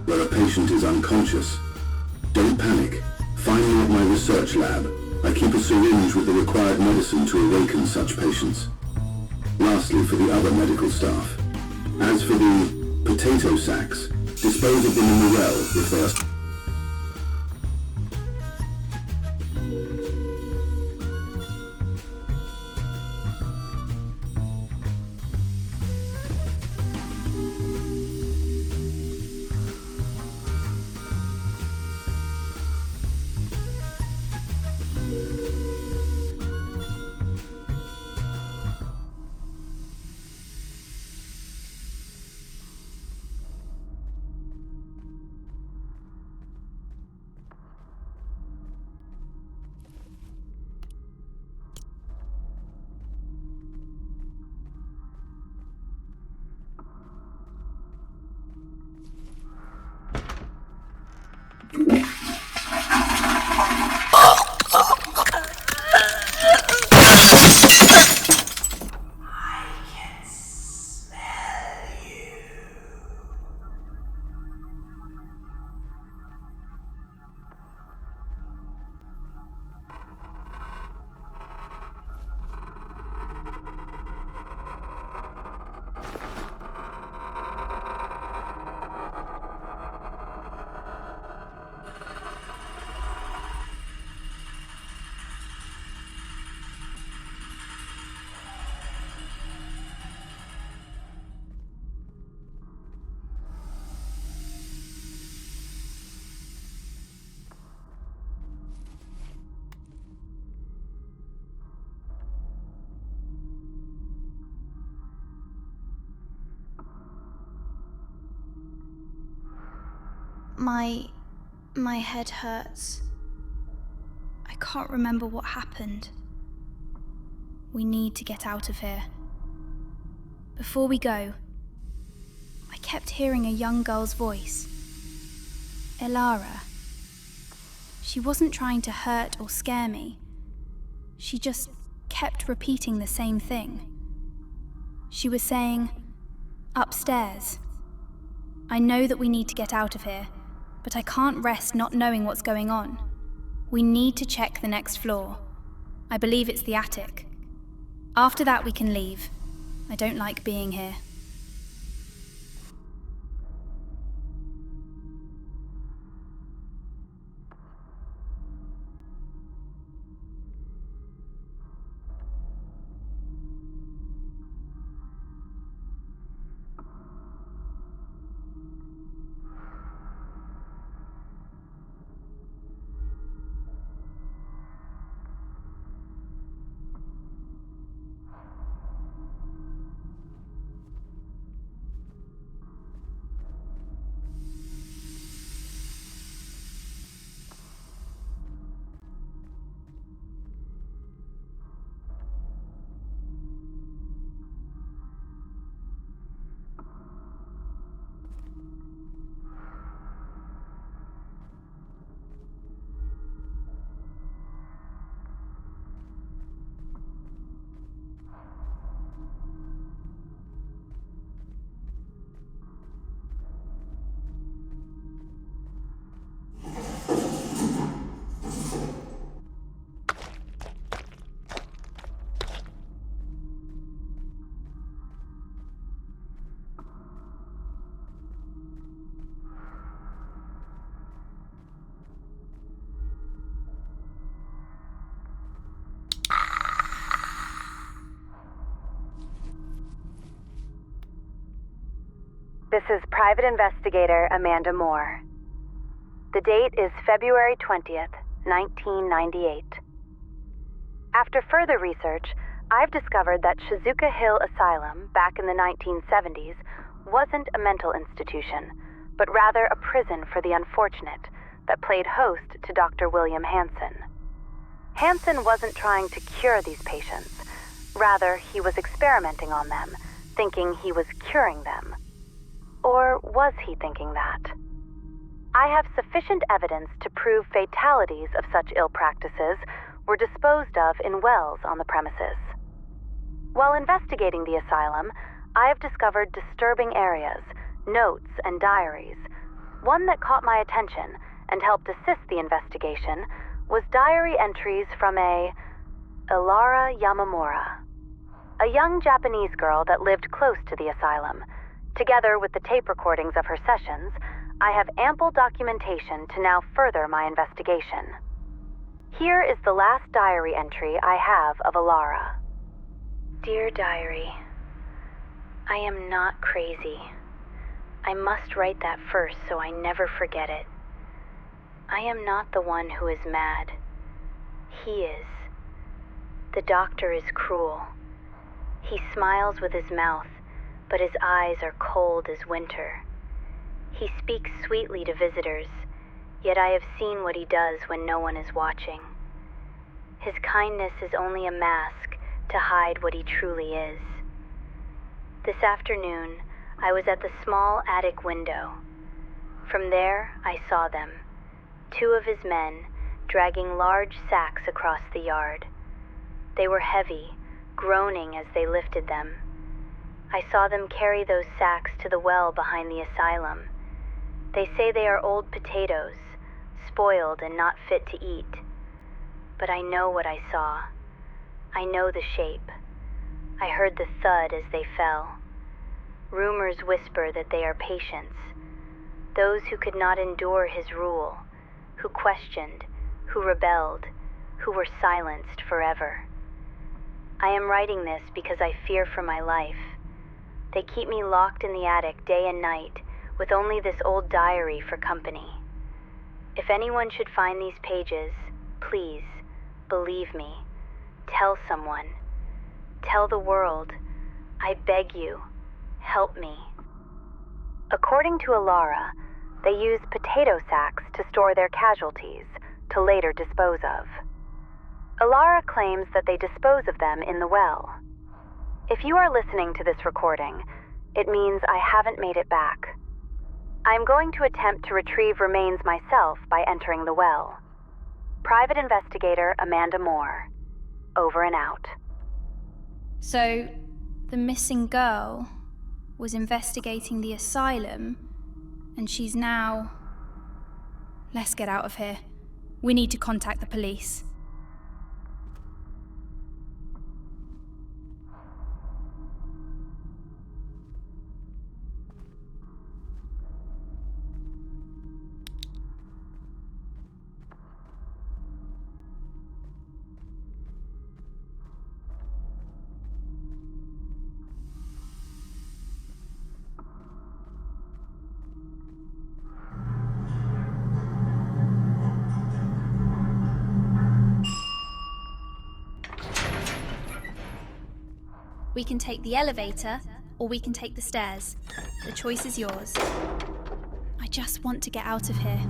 where a patient is unconscious. Don't panic. Find me at my research lab. I keep a syringe with the required medicine to awaken such patients. Lastly, for the other medical staff. As for the potato sacks, dispose of them in the well if they are... My head hurts. I can't remember what happened. We need to get out of here. Before we go, I kept hearing a young girl's voice. Elara. She wasn't trying to hurt or scare me. She just kept repeating the same thing. She was saying, "Upstairs. I know that we need to get out of here, but I can't rest not knowing what's going on. We need to check the next floor. I believe it's the attic. After that we can leave. I don't like being here." This is Private Investigator Amanda Moore. The date is February 20th, 1998. After further research, I've discovered that Shizuka Hill Asylum, back in the 1970s, wasn't a mental institution, but rather a prison for the unfortunate that played host to Dr. William Hansen. Hansen wasn't trying to cure these patients. Rather, he was experimenting on them, thinking he was curing them. Or was he thinking that? I have sufficient evidence to prove fatalities of such ill practices were disposed of in wells on the premises. While investigating the asylum, I have discovered disturbing areas, notes, and diaries. One that caught my attention and helped assist the investigation was diary entries from a Ilara Yamamura, a young Japanese girl that lived close to the asylum. Together with the tape recordings of her sessions, I have ample documentation to now further my investigation. Here is the last diary entry I have of Ilara. Dear Diary, I am not crazy. I must write that first so I never forget it. I am not the one who is mad. He is. The doctor is cruel. He smiles with his mouth, but his eyes are cold as winter. He speaks sweetly to visitors, yet I have seen what he does when no one is watching. His kindness is only a mask to hide what he truly is. This afternoon, I was at the small attic window. From there, I saw them, 2 of his men, dragging large sacks across the yard. They were heavy, groaning as they lifted them. I saw them carry those sacks to the well behind the asylum. They say they are old potatoes, spoiled and not fit to eat. But I know what I saw. I know the shape. I heard the thud as they fell. Rumors whisper that they are patients, those who could not endure his rule, who questioned, who rebelled, who were silenced forever. I am writing this because I fear for my life. They keep me locked in the attic day and night, with only this old diary for company. If anyone should find these pages, please, believe me, tell someone. Tell the world. I beg you, help me. According to Ilara, they use potato sacks to store their casualties, to later dispose of. Ilara claims that they dispose of them in the well. If you are listening to this recording, it means I haven't made it back. I am going to attempt to retrieve remains myself by entering the well. Private Investigator Amanda Moore. Over and out. So, the missing girl was investigating the asylum, and she's now... Let's get out of here. We need to contact the police. We can take the elevator, or we can take the stairs. The choice is yours. I just want to get out of here.